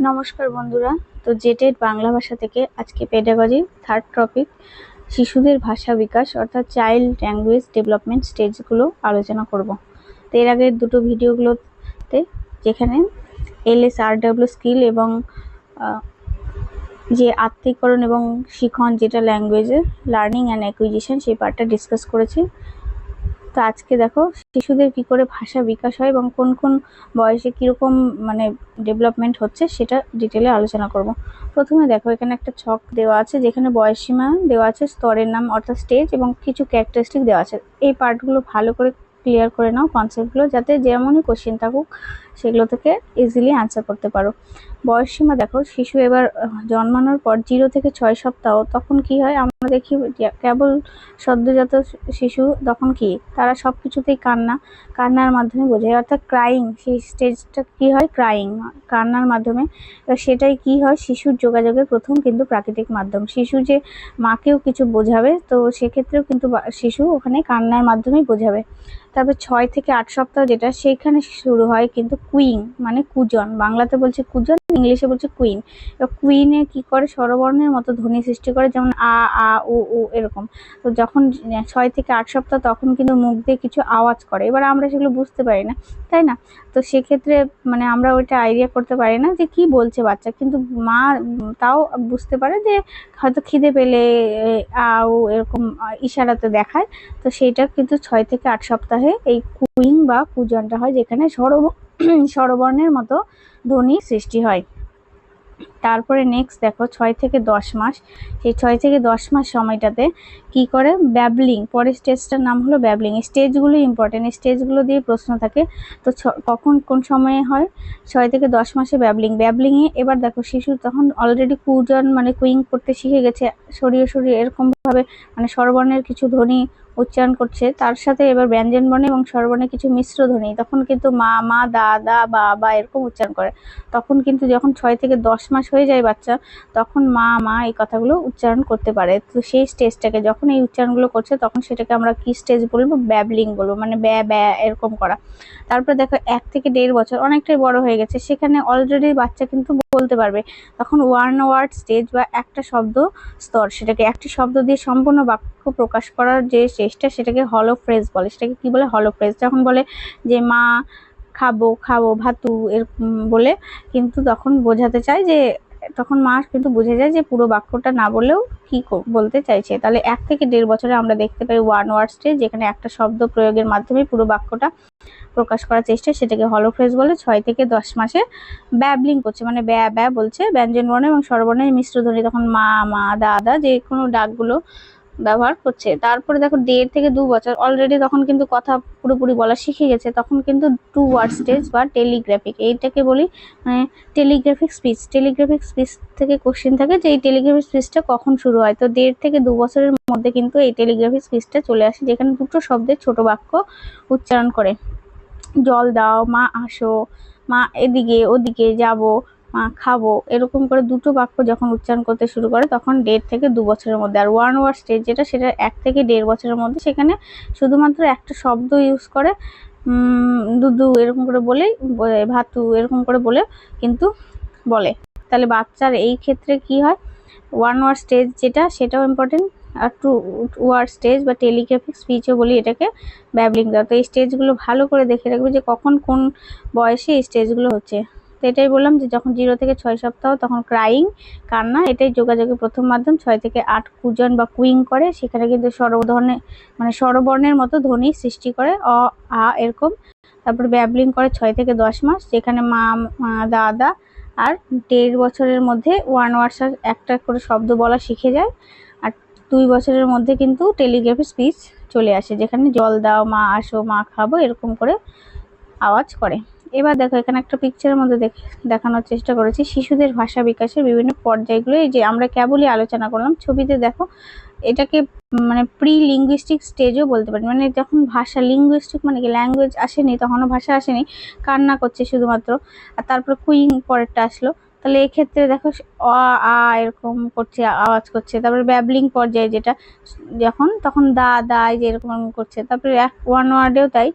নমস্কার বন্ধুরা। তো জেটেড বাংলা ভাষা থেকে আজকে পেডাগজি থার্ড টপিক শিশুদের ভাষা বিকাশ অর্থাৎ চাইল্ড ল্যাঙ্গুয়েজ ডেভেলপমেন্ট স্টেজগুলো আলোচনা করব। তো এর আগের দুটো ভিডিওগুলোতে যেখানে LSRW স্কিল এবং যে আত্মীকরণ এবং শিখন যেটা ল্যাঙ্গুয়েজের লার্নিং অ্যান্ড অ্যাকুইজিশন সেই পার্টটা ডিসকাস করেছি। তো আজকে দেখো শিশুদের কি করে ভাষা বিকাশ হয় এবং কোন কোন বয়সে কিরকম ডেভেলপমেন্ট হচ্ছে সেটা ডিটেলে আলোচনা করব। প্রথমে দেখো এখানে একটা ছক দেওয়া আছে যেখানে বয়সসীমা দেওয়া আছে, স্তরের নাম অর্থাৎ স্টেজ এবং কিছু ক্যারেক্টারিস্টিক দেওয়া আছে। এই পার্টগুলো ভালো করে ক্লিয়ার করে নাও কনসেপ্টগুলো, যাতে যেমনই কোশ্চেন থাকুক সেগুলো থেকে ইজিলি অ্যান্সার করতে পারো। বয়সসীমা দেখো, শিশু এবার জন্মানোর পর 0 থেকে 6 সপ্তাহ তখন কি হয় আমরা দেখি কেবল সদ্যজাত শিশু তখন কি তারা সবকিছুতেই কান্নার মাধ্যমে বোঝায়, অর্থাৎ ক্রাইং। সেই স্টেজটা কি হয়, ক্রাইং, কান্নার মাধ্যমে। সেটাই কি হয়, শিশুর যোগাযোগের প্রথম কিন্তু প্রাকৃতিক মাধ্যম। শিশু যে মাকেও কিছু বোঝাবে, তো সেক্ষেত্রেও কিন্তু শিশু ওখানে কান্নার মাধ্যমেই বোঝাবে। তারপর 6 থেকে 8 সপ্তাহ যেটা, সেইখানে শুরু হয় কিন্তু কুইং, মানে কুজন। বাংলাতে বলছে কুজন, ইংলিশে বলছে কুইন। কুইনে কি করে, স্বরবর্ণের মতো ধ্বনি সৃষ্টি করে, যেমন আ আ উ উ এরকম। তো যখন 6 থেকে 8 সপ্তাহ তখন কিন্তু মুখ দিয়ে কিছু আওয়াজ করে, এবার আমরা সেগুলো বুঝতে পারি না, তাই না? তো সেক্ষেত্রে আমরা ওইটা আইডিয়া করতে পারি না যে কি বলছে বাচ্চা, কিন্তু মা তাও বুঝতে পারে যে হয়তো খিদে পেলে আউ এরকম ইশারাতে দেখায়। তো সেইটা কিন্তু 6 থেকে 8 সপ্তাহে এই কুইং বা কুজনটা হয়, যেখানে স্বরবর্ণের মতো ধ্বনি সৃষ্টি হয়। তারপরে নেক্সট দেখো 6 থেকে 10 মাস। সেই 6 থেকে 10 মাস সময়টাতে কি করে, ব্যাবলিং। পরের স্টেজটার নাম হলো ব্যাবলিং। স্টেজগুলো ইম্পর্টেন্ট, স্টেজগুলো দিয়ে প্রশ্ন থাকে। তো কখন কোন সময়ে হয়, 6 থেকে 10 মাসে ব্যাবলিংয়ে এবার দেখো শিশু তখন অলরেডি কুজন কুইং করতে শিখে গেছে, সরিয়ে সরিয়ে এরকম ভাবে স্বরবর্ণের কিছু ধ্বনি উচ্চারণ করছে, তার সাথে এবার ব্যঞ্জন বর্ণ এবং স্বরবর্ণের কিছু মিশ্র ধ্বনি, তখন কিন্তু মা মা, দা দা, বা বা এরকম উচ্চারণ করে। তখন কিন্তু যখন 6 থেকে 10 মাস হয়ে যায় বাচ্চা, তখন মা মা এই কথাগুলো উচ্চারণ করতে পারে। তো সেই স্টেজটাকে যখন এই উচ্চারণগুলো করছে তখন সেটাকে আমরা কি স্টেজ বলবো, ব্যাবলিং বলবো, ব্যা ব্যা এরকম করা। তারপর দেখো 1 থেকে 1.5 বছর, অনেকটাই বড় হয়ে গেছে, সেখানে অলরেডি বাচ্চা কিন্তু বলতে পারবে। তখন ওয়ান ওয়ার্ড স্টেজ বা একটা শব্দ স্তর, সেটাকে একটি শব্দ দিয়ে সম্পূর্ণ বাক্য প্রকাশ করার যে চেষ্টা, সেটাকে হলো ফ্রেজ বলে। সেটাকে কি বলে, হলো ফ্রেজ। যখন বলে যে মা খাবো খাবো ভাতু এরকম বলে, কিন্তু তখন বোঝাতে চায় যে, তখন মা কিন্তু বুঝে যায় যে পুরো বাক্যটা না বলেও কি বলতে চাইছে। তাহলে 1 থেকে 1.5 বছরে আমরা দেখতে পাই ওয়ান ওয়ার্ড স্টেজ, যেখানে একটা শব্দ প্রয়োগের মাধ্যমে পুরো বাক্যটা প্রকাশ করার চেষ্টা, সেটাকে হলো ফ্রেজ বলে। 6 থেকে 10 মাসে ব্যাবলিং করছে, ব্যা ব্যা বলছে, ব্যঞ্জন বর্ণ এবং স্বরবর্ণের মিশ্র ধ্বনি, তখন মা মা, দাদা যে কোনো ডাকগুলো ব্যবহার করছে। তারপরে দেখো 1.5 থেকে 2 বছর, অলরেডি তখন কিন্তু কথা পুরোপুরি বলা শিখে গেছে, তখন কিন্তু 2 ওয়ার্ড স্টেজ বা টেলিগ্রাফিক, এইটাকে বলি টেলিগ্রাফিক স্পিচ। টেলিগ্রাফিক স্পিচ থেকে কোশ্চেন থাকে যে এই টেলিগ্রাফিক স্পিচটা কখন শুরু হয়। তো 1.5 থেকে 2 বছরের মধ্যে কিন্তু এই টেলিগ্রাফিক স্পিচটা চলে আসে, যেখানে দুটো শব্দের ছোট বাক্য উচ্চারণ করে। জল দাও, মা আসো, মা এদিকে ওদিকে যাব, মা খাবো, এরকম করে দুটো বাক্য যখন উচ্চারণ করতে শুরু করে তখন 1.5 থেকে 2 বছরের মধ্যে। আর ওয়ান ওয়ার্ড স্টেজ যেটা, সেটা 1 থেকে 1.5 বছরের মধ্যে, সেখানে শুধুমাত্র একটা শব্দ ইউজ করে, দুদু এরকম করে বলেই, ভাতু এরকম করে বলে কিন্তু বলে। তাহলে বাচ্চার এই ক্ষেত্রে কি হয়, ওয়ান ওয়ার্ড স্টেজ যেটা, সেটাও ইম্পর্টেন্ট। আর 2 ওয়ার্ড স্টেজ বা টেলিগ্রাফিক স্পিচও বলি এটাকে, ব্যাবলিং দেওয়া। তো এই স্টেজগুলো ভালো করে দেখে রাখবে যে কখন কোন বয়সে এই স্টেজগুলো হচ্ছে। তো এটাই বললাম যে যখন 0 থেকে 6 সপ্তাহ তখন ক্রাইং, কান্না, এটাই যোগাযোগের প্রথম মাধ্যম। 6 থেকে 8 কুজন বা কুইং করে, সেখানে কিন্তু স্বরবর্ণের মতো ধ্বনি সৃষ্টি করে, অ আ এরকম। তারপর ব্যাবলিং করে 6 থেকে 10 মাস, যেখানে মা দাদা। আর 1.5 বছরের মধ্যে ওয়ান ওয়ার্ডস একটা করে শব্দ বলা শিখে যায়। আর 2 বছরের মধ্যে কিন্তু টেলিগ্রাফি স্পিচ চলে আসে, যেখানে জল দাও, মা আসো, মা খাবো এরকম করে আওয়াজ করে। এবার দেখো এখানে একটা পিকচারের মধ্যে দেখানোর চেষ্টা করেছি শিশুদের ভাষা বিকাশের বিভিন্ন পর্যায়গুলো, এই যে আমরা কেবলই আলোচনা করলাম। ছবিতে দেখো এটাকে প্রি লিঙ্গুইস্টিক স্টেজও বলতে পারি, যখন ভাষা লিঙ্গুইস্টিক কি ল্যাঙ্গুয়েজ আসেনি, তখনও ভাষা আসেনি, কান্না করছে শুধুমাত্র। আর তারপরে কুইং পরেরটা আসলো। তাহলে এক্ষেত্রে দেখো অ আ এরকম করছে, আওয়াজ করছে। তারপরে ব্যাবলিং পর্যায়ে যেটা, তখন দা দা এই যে এরকম করছে। তারপরে ওয়ান ওয়ার্ডেও তাই,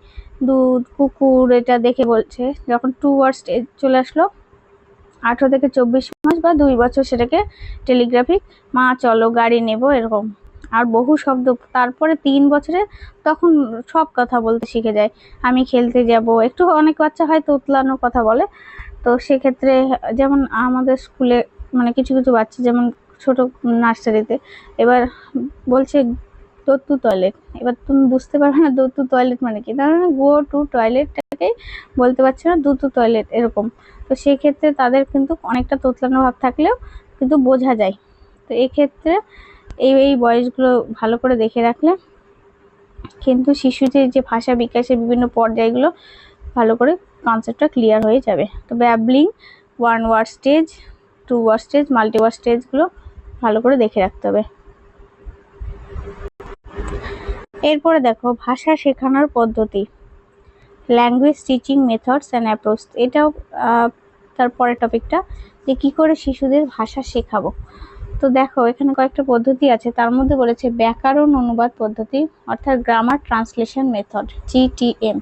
দুধ কুকুর এটা দেখে বলছে। যখন 2 ওয়ার্ড স্টেজ চলে আসলো, 18 থেকে 24 মাস বা 2 বছর সেটাকে টেলিগ্রাফিক, মা চলো গাড়ি নেব, এরকম। আর বহু শব্দ তারপরে 3 বছরে তখন সব কথা বলতে শিখে যায়। আমি খেলতে যাব, একটু অনেক বাচ্চা হয়তো উতলানো কথা বলে। তো সেক্ষেত্রে যেমন আমাদের স্কুলে মানে কিছু কিছু বাচ্চা যেমন ছোট নার্সারিতে এবার বলছে গো টু টয়লেট, এবার তুমি বুঝতে পারবে না গো টু টয়লেট মানে কি, তার মানে গো টু টয়লেটটাকে বলতে পারছে না, দু টু টয়লেট এরকম। তো সেই ক্ষেত্রে তাদের কিন্তু অনেকটা তোতলানো ভাব থাকলেও কিন্তু বোঝা যায়। তো এক্ষেত্রে এই বয়সগুলো ভালো করে দেখে রাখলে কিন্তু শিশুদের যে ভাষা বিকাশের বিভিন্ন পর্যায়গুলো ভালো করে কনসেপ্টটা ক্লিয়ার হয়ে যাবে। তো babbling, 1 word stage, 2 word stage, multi word স্টেজগুলো ভালো করে দেখে রাখতে হবে। এরপরে দেখো ভাষা শেখানোর পদ্ধতি, language teaching methods and approach. এটাও তারপরের টপিকটা, যে কি করে শিশুদের ভাষা শেখাবো। তো দেখো এখানে কয়েকটা পদ্ধতি আছে, তার মধ্যে বলেছে ব্যাকরণ অনুবাদ পদ্ধতি, অর্থাৎ গ্রামার ট্রান্সলেশন মেথড, GTM।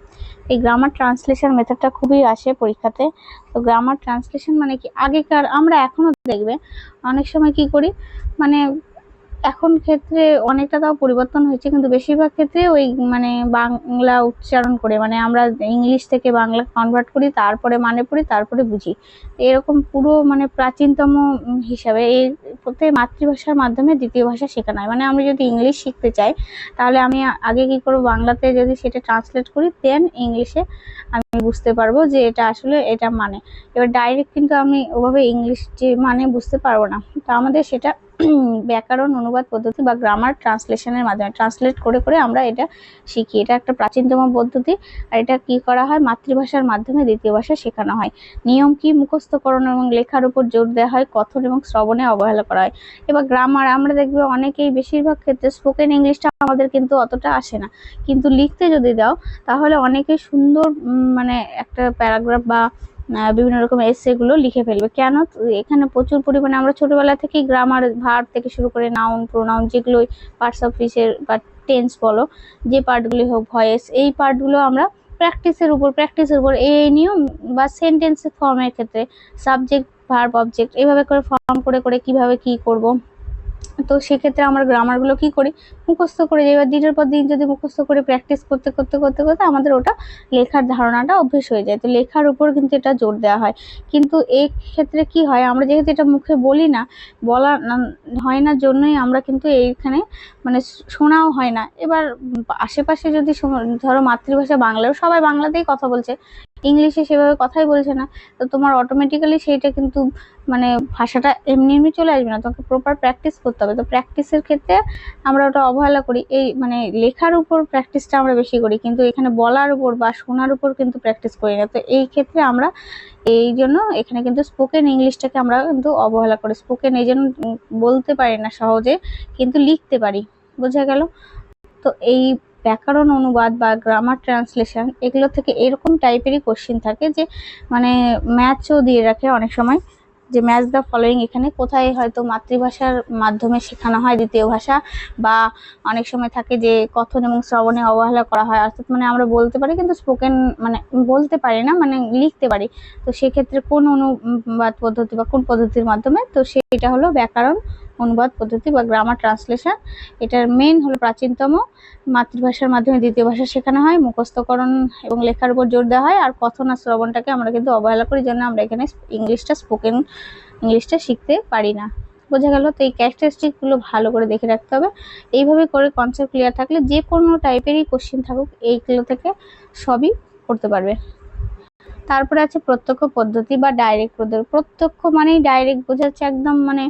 এই গ্রামার ট্রান্সলেশন মেথডটা খুবই আসে পরীক্ষাতে। তো গ্রামার ট্রান্সলেশন মানে কি, আগেকার আমরা এখনো দেখবে অনেক সময় কি করি, মানে এখন ক্ষেত্রে অনেকটা তাও পরিবর্তন হয়েছে, কিন্তু বেশিরভাগ ক্ষেত্রে ওই মানে বাংলা উচ্চারণ করে, মানে আমরা ইংলিশ থেকে বাংলা কনভার্ট করি, তারপরে মানে পড়ি, তারপরে বুঝি। এরকম পুরো মানে প্রাচীনতম হিসাবে এই প্রত্যেক মাতৃভাষার মাধ্যমে দ্বিতীয় ভাষা শেখানো হয়। মানে আমি যদি ইংলিশ শিখতে চাই তাহলে আমি আগে কি করবো, বাংলাতে যদি সেটা ট্রান্সলেট করি, দেন ইংলিশে আমি বুঝতে পারবো যে এটা আসলে এটা মানে। এবার ডাইরেক্ট কিন্তু আমি ওভাবে ইংলিশ যে মানে বুঝতে পারবো না। তো আমাদের সেটা ব্যাকরণ অনুবাদ পদ্ধতি বা গ্রামার ট্রান্সলেশনের মাধ্যমে ট্রান্সলেট করে করে আমরা এটা শিখি। এটা একটা প্রাচীনতম পদ্ধতি। আর এটা কি করা হয়, মাতৃভাষার মাধ্যমে দ্বিতীয় ভাষা শেখানো হয়। নিয়ম কি, মুখস্থকরণ এবং লেখার উপর জোর দেওয়া হয়, কথন এবং শ্রবণে অবহেলা করা হয়। এবার গ্রামার আমরা দেখবে অনেকেই বেশিরভাগ ক্ষেত্রে স্পোকেন ইংলিশটা আমাদের কিন্তু অতটা আসে না, কিন্তু লিখতে যদি দাও তাহলে অনেকেই সুন্দর মানে একটা প্যারাগ্রাফ বা বিভিন্ন রকম এসেগুলো লিখে ফেলবে। কেন, এখানে প্রচুর পরিমাণে আমরা ছোটবেলা থেকেই গ্রামার, ভার্ব থেকে শুরু করে নাউন, প্রোনাউন, যেগুলো পার্টস অফ স্পিচের বা টেন্স বলো, যে পার্টগুলি হোক, ভয়েস, এই পার্টগুলো আমরা প্র্যাকটিসের উপর এই নিয়ম বা সেন্টেন্স ফর্মের ক্ষেত্রে সাবজেক্ট, ভার্ব, অবজেক্ট এইভাবে করে ফর্ম করে করে কিভাবে কি করব। তো সেক্ষেত্রে আমরা গ্রামারগুলো কি করি, মুখস্থ করে যাই। এবার দিনের পর দিন যদি মুখস্থ করে প্র্যাকটিস করতে করতে করতে করতে আমাদের ওটা লেখার ধারণাটা অভ্যেস হয়ে যায়। তো লেখার উপর কিন্তু এটা জোর দেওয়া হয়। কিন্তু এই ক্ষেত্রে কি হয়, আমরা যেহেতু এটা মুখে বলি না, বলা হয় না জন্যই আমরা কিন্তু এইখানে মানে শোনাও হয় না। এবার আশেপাশে যদি ধরো মাতৃভাষা বাংলাও, সবাই বাংলাতেই কথা বলছে, ইংলিশে সেভাবে কথাই বলছে না, তো তোমার অটোমেটিক্যালি সেইটা কিন্তু মানে ভাষাটা এমনি এমনি চলে আসবে না, তোমাকে প্রপার প্র্যাকটিস করতে হবে। তো প্র্যাকটিসের ক্ষেত্রে আমরা ওটা অবহেলা করি, এই মানে লেখার উপর প্র্যাকটিসটা আমরা বেশি করি, কিন্তু এখানে বলার উপর বা শোনার উপর কিন্তু প্র্যাকটিস করি না। তো এই ক্ষেত্রে আমরা এই জন্য এখানে কিন্তু স্পোকেন ইংলিশটাকে আমরা কিন্তু অবহেলা করি। স্পোকেন এই জন্য বলতে পারি না সহজে, কিন্তু লিখতে পারি। বোঝা গেল? তো এই ব্যাকরণ অনুবাদ বা গ্রামার ট্রান্সলেশন এগুলো থেকে এরকম টাইপেরই কোশ্চেন থাকে, যে মানে ম্যাচও দিয়ে রাখে অনেক সময়, যে ম্যাচ দ্য ফলোয়িং, এখানে কোথায় হয়তো মাতৃভাষার মাধ্যমে শেখানো হয় দ্বিতীয় ভাষা, বা অনেক সময় থাকে যে কথন এবং শ্রবণে অবহেলা করা হয়, অর্থাৎ মানে আমরা বলতে পারি কিন্তু স্পোকেন মানে বলতে পারি না, মানে লিখতে পারি। তো সেক্ষেত্রে কোন অনুবাদ পদ্ধতি বা কোন পদ্ধতির মাধ্যমে, তো সেটা হলো ব্যাকরণ অনুবাদ পদ্ধতি বা গ্রামার ট্রান্সলেশন। এটার মেন হলো প্রাচীনতম, মাতৃভাষার মাধ্যমে দ্বিতীয় ভাষা শেখানো হয়, মুখস্থকরণ এবং লেখার উপর জোর দেওয়া হয়, আর কথন আর শ্রবণটাকে আমরা কিন্তু অবহেলা করি, জন্য আমরা এখানে ইংলিশটা, স্পোকেন ইংলিশটা শিখতে পারি না। বোঝা গেল? তো এই ক্যারেক্টারিস্টিকগুলো ভালো করে দেখে রাখতে হবে। এইভাবে করে কনসেপ্ট ক্লিয়ার থাকলে যে কোনো টাইপেরই কোশ্চেন থাকুক এইগুলো থেকে সবই করতে পারবে। তারপরে আছে প্রত্যক্ষ পদ্ধতি বা ডাইরেক্ট পদ্ধতি। প্রত্যক্ষ মানেই ডাইরেক্ট বোঝাচ্ছে একদম, মানে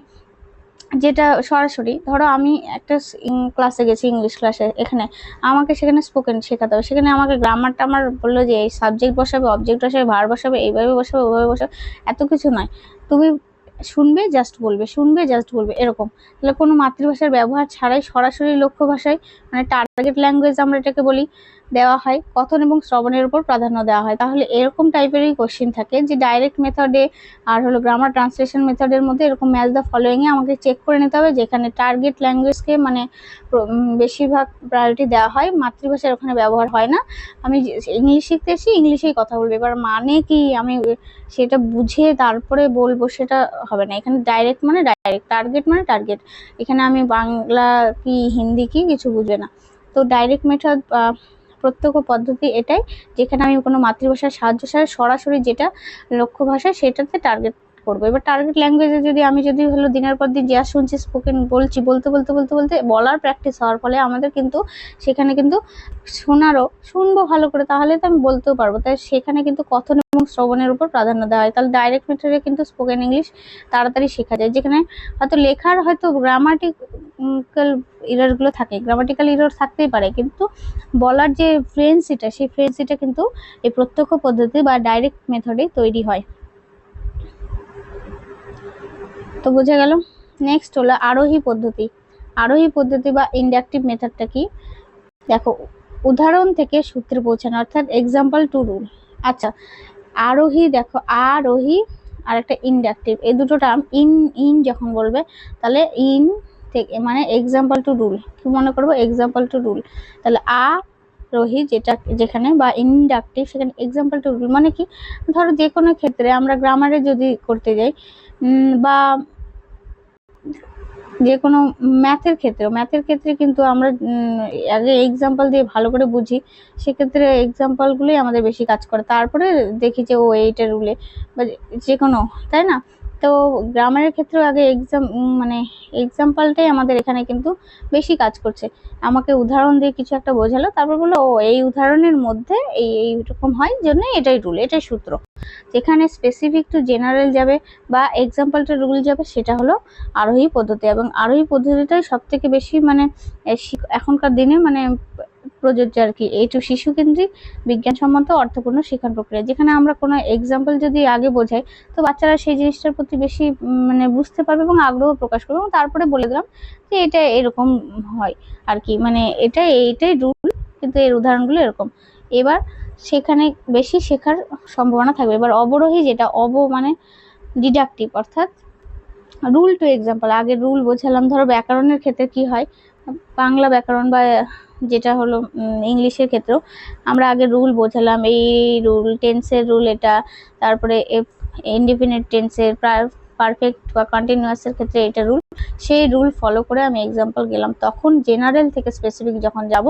যেটা সরাসরি। ধরো আমি একটা ক্লাসে গেছি, ইংলিশ ক্লাসে, এখানে আমাকে সেখানে স্পোকেন শেখাতে হবে, সেখানে আমাকে গ্রামারটা আমার বললো যে এই সাবজেক্ট বসাবে, অবজেক্ট বসাবে, ভার্ব বসাবে, এইভাবে বসাবে, ওইভাবে বসাবে, এত কিছু নয়। তুমি শুনবে জাস্ট বলবে, শুনবে জাস্ট বলবে, এরকম। তাহলে কোনো মাতৃভাষার ব্যবহার ছাড়াই সরাসরি লক্ষ্য ভাষায়, মানে টার্গেট ল্যাঙ্গুয়েজ আমরা এটাকে বলি, দেওয়া হয়, কথন এবং শ্রবণের উপর প্রাধান্য দেওয়া হয়। তাহলে এরকম টাইপেরই কোশ্চেন থাকে যে ডাইরেক্ট মেথডে আর হলো গ্রামার ট্রান্সলেশন মেথডের মধ্যে এরকম ম্যাচ দ্য ফলোয়িং এ আমাকে চেক করে নিতে হবে, যেখানে টার্গেট ল্যাঙ্গুয়েজকে মানে বেশিরভাগ প্রায়োরিটি দেওয়া হয়, মাতৃভাষার ওখানে ব্যবহার হয় না। আমি ইংলিশ শিখতে এসেছি, ইংলিশেই কথা বলবো, এবার মানে কি আমি সেটা বুঝে তারপরে বলবো সেটা হবে না। এখানে ডাইরেক্ট মানে ডাইরেক্ট, টার্গেট মানে টার্গেট। এখানে আমি বাংলা কি হিন্দি কি কিছু বুঝবে না। তো ডাইরেক্ট মেথড প্রত্যক্ষ পদ্ধতি এটাই, যেখানে আমি কোনো মাতৃভাষার সাহায্য ছাড়া সরাসরি যেটা লক্ষ্য ভাষা সেটাতে টার্গেট করবো। এবার টার্গেট ল্যাঙ্গুয়েজে আমি যদি হলো দিনের পর দিন যা শুনছি, স্পোকেন বলছি, বলতে বলতে বলতে বলতে বলার প্র্যাকটিস হওয়ার ফলে আমাদের কিন্তু সেখানে কিন্তু শুনবো ভালো করে, তাহলে তো আমি বলতেও পারবো। তাই সেখানে কিন্তু কথন এবং শ্রবণের উপর প্রাধান্য দেওয়া হয়। তাহলে ডাইরেক্ট মেথডে কিন্তু স্পোকেন ইংলিশ তাড়াতাড়ি শেখা যায়, যেখানে হয়তো লেখার হয়তো গ্রামাটিক্যাল ইররগুলো থাকে, গ্রামাটিক্যাল ইরর থাকতেই পারে, কিন্তু বলার যে ফ্লুয়েন্সিটা, সেই ফ্লুয়েন্সিটা কিন্তু এই প্রত্যক্ষ পদ্ধতি বা ডাইরেক্ট মেথডে তৈরি হয়। তো বোঝা গেল। নেক্সট হলো আরোহী পদ্ধতি। আরোহী পদ্ধতি বা ইন্ডাকটিভ মেথডটা কি? দেখো, উদাহরণ থেকে সূত্রে পৌঁছানো, অর্থাৎ এক্সাম্পল টু রুল। আচ্ছা, আরোহী, দেখো আরোহী আর একটা ইন্ডাকটিভ, এই দুটো টার্ম ইন যখন বলবে তাহলে ইন থেকে মানে এক্সাম্পল টু রুল, কি মনে করবো? Example to rule. তাহলে আরোহী যেটা যেখানে বা ইন্ডাকটিভ সেখানে এক্সাম্পল টু রুল মানে কি? ধরো যে কোনো ক্ষেত্রে আমরা গ্রামারে যদি করতে যাই বা যে কোনো ম্যাথের ক্ষেত্রে কিন্তু আমরা আগে এক্সাম্পল দিয়ে ভালো করে বুঝি, সেক্ষেত্রে এক্সাম্পলগুলোই আমাদের বেশি কাজ করে, তারপরে দেখি যে ও এইটা রুলে বা যে কোনো, তাই না? তো গ্রামারের ক্ষেত্রেও আগে মানে এক্সাম্পলটাই আমাদের এখানে কিন্তু বেশি কাজ করছে। আমাকে উদাহরণ দিয়ে কিছু একটা বোঝালো, তারপর বললো ও এই উদাহরণের মধ্যে এইরকম হয়, জন্য এটাই রুল, এটাই সূত্র। যেখানে স্পেসিফিক টু জেনারেল যাবে বা এক্সাম্পলটা রুল যাবে, সেটা হলো আরোহী পদ্ধতি। এবং আরোহী পদ্ধতিটাই সব থেকে বেশি মানে এখনকার দিনে মানে প্রযোজ্য আর কি। এইটু শিশু কেন্দ্রিক, বিজ্ঞানসম্মত, অর্থপূর্ণ শিক্ষণ প্রক্রিয়া। যেখানে আমরা কোনো এক্সাম্পল যদি আগে বোঝাই, তো বাচ্চারা সেই জিনিসটার প্রতি বেশি মানে বুঝতে পারবে এবং আগ্রহ প্রকাশ করবে, এবং তারপরে বলে দিলাম যে এটা এরকম হয় আর কি, মানে এইটাই রুল, কিন্তু এর উদাহরণগুলো এরকম। এবার সেখানে বেশি শেখার সম্ভাবনা থাকবে। এবার অবরোহী, যেটা মানে ডিডাকটিভ, অর্থাৎ রুল টু এক্সাম্পল। আগে রুল বোঝালাম, ধরো ব্যাকরণের ক্ষেত্রে কি হয়, বাংলা ব্যাকরণ বা যেটা হলো ইংলিশের ক্ষেত্রেও আমরা আগে রুল বোঝালাম, এই রুল, টেন্সের রুল এটা, তারপরে ইনডিফিনিট টেন্সের পারফেক্ট বা কন্টিনিউয়াসের ক্ষেত্রে এটা রুল। সেই রুল ফলো করে আমি এক্সাম্পল গেলাম, তখন জেনারেল থেকে স্পেসিফিক যখন যাব,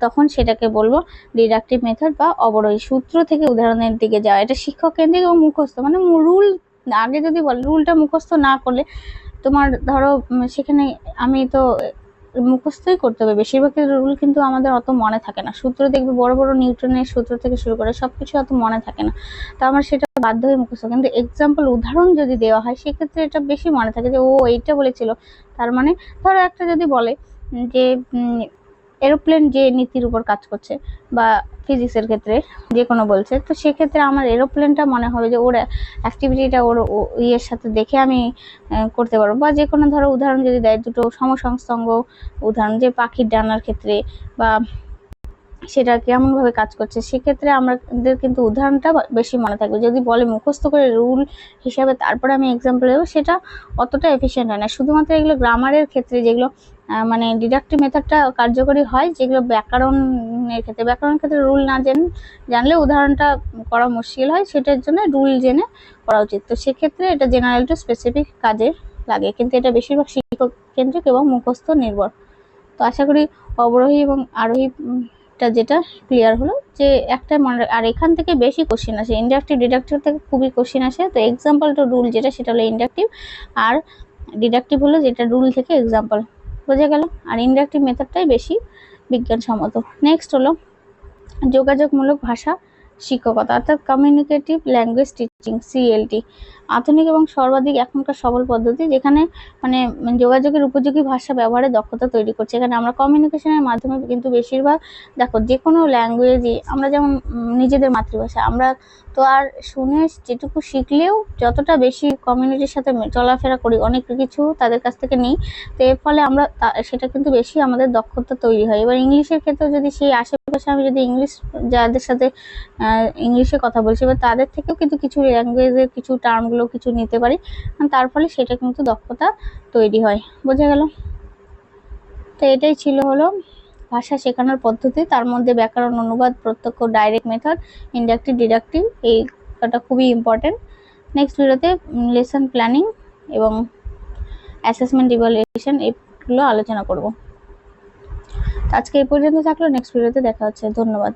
তখন সেটাকে বলবো ডিডাকটিভ মেথড বা অবরোহী। সূত্র থেকে উদাহরণের দিকে যাওয়া, এটা শিক্ষক কেন্দ্রিক এবং মুখস্থ, মানে রুল আগে যদি বল, রুলটা মুখস্থ না করলে তোমার ধরো সেখানে আমি তো মুখস্থই করতে হবে বেশিরভাগ রুল, কিন্তু আমাদের অত মনে থাকে না। সূত্র দেখবে বড় বড় নিউটনের সূত্র থেকে শুরু করে সবকিছু অত মনে থাকে না, তো আমার সেটা বাধ্য হয়ে মুখস্থ। কিন্তু এক্সাম্পল উদাহরণ যদি দেওয়া হয়, সেক্ষেত্রে এটা বেশি মনে থাকে যে ও এইটা বলেছিল, তার মানে ধরো একটা যদি বলে যে এরোপ্লেন যে নীতির উপর কাজ করছে, বা ফিজিক্সের ক্ষেত্রে যে কোনো বলছে, তো সেক্ষেত্রে আমার এরোপ্লেনটা মনে হবে যে ওর অ্যাক্টিভিটিটা ওর ইয়ের সাথে দেখে আমি করতে পারবো। বা যে কোনো ধরো উদাহরণ যদি দেয়, দুটো সমসংস্থাঙ্গ উদাহরণ, যে পাখির ডানার ক্ষেত্রে বা সেটা কেমনভাবে কাজ করছে, সেক্ষেত্রে আমাদের কিন্তু উদাহরণটা বেশি মনে থাকবে। যদি বলে মুখস্থ করে রুল হিসাবে তারপরে আমি এক্সাম্পল দেবো, সেটা অতটা এফিসিয়েন্ট হয় না। শুধুমাত্র এগুলো গ্রামারের ক্ষেত্রে, যেগুলো মানে ডিডাকটিভ মেথডটা কার্যকরী হয়, যেগুলো ব্যাকরণের ক্ষেত্রে রুল না জানলে উদাহরণটা করা মুশকিল হয়, সেটার জন্য রুল জেনে করা উচিত। তো সেক্ষেত্রে এটা জেনারেল টু স্পেসিফিক কাজে লাগে, কিন্তু এটা বেশিরভাগ শিক্ষক কেন্দ্রিক এবং মুখস্থ নির্ভর। তো আশা করি অবরোহী এবং আরোহী যেটা ক্লিয়ার হলো, যে একটা মনে, আর এখান থেকে বেশি কোশ্চেন আসে, ইন্ডাকটিভ ডিডাকটিভ থেকে খুবই কোশ্চেন আসে। তো এক্সাম্পল টু রুল যেটা, সেটা হলো ইন্ডাকটিভ, আর ডিডাকটিভ হলো যেটা রুল থেকে এক্সাম্পল। বোঝা গেল। আর ইন্ডাকটিভ মেথডটাই বেশি বিজ্ঞানসম্মত। নেক্সট হলো যোগাযোগমূলক ভাষা শিক্ষকতা অর্থাৎ কমিউনিকেটিভ ল্যাঙ্গুয়েজ টিচিং সিএলটি আধুনিক এবং সর্বাধিক এখনকার সবল পদ্ধতি, যেখানে মানে যোগাযোগের উপযোগী ভাষা ব্যবহারের দক্ষতা তৈরি করছে। এখানে আমরা কমিউনিকেশনের মাধ্যমে কিন্তু বেশিরভাগ দেখো যে কোনো ল্যাঙ্গুয়েজই আমরা যেমন নিজেদের মাতৃভাষা আমরা তো আর শুনে যেটুকু শিখলেও যতটা বেশি কমিউনিটির সাথে চলাফেরা করি অনেক কিছু তাদের কাছ থেকে নিই, তো এর ফলে আমরা সেটা কিন্তু বেশি আমাদের দক্ষতা তৈরি হয়। এবার ইংলিশের ক্ষেত্রে যদি সেই আশেপাশে আমি যদি ইংলিশ যাদের সাথে ইংলিশে কথা বলছি এবার তাদের থেকেও কিন্তু কিছু ল্যাঙ্গুয়েজের কিছু টার্মগুলো কিছু নিতে পারি, তার ফলে সেটা কিন্তু দক্ষতা তৈরি হয়। বোঝা গেল? তো এটাই ছিল হলো ভাষা শেখানোর পদ্ধতি, তার মধ্যে ব্যাকরণ, অনুবাদ, প্রত্যক্ষ, ডাইরেক্ট মেথড, ইনডাক্টিভ, ডিডাক্টিভ, এইটা খুবই ইম্পর্টেন্ট। নেক্সট ভিডিওতে লেসন প্ল্যানিং এবং অ্যাসেসমেন্ট ইভ্যালুয়েশন এগুলো আলোচনা করব। আজকে এই পর্যন্ত থাকলো, নেক্সট ভিডিওতে দেখা হচ্ছে। ধন্যবাদ।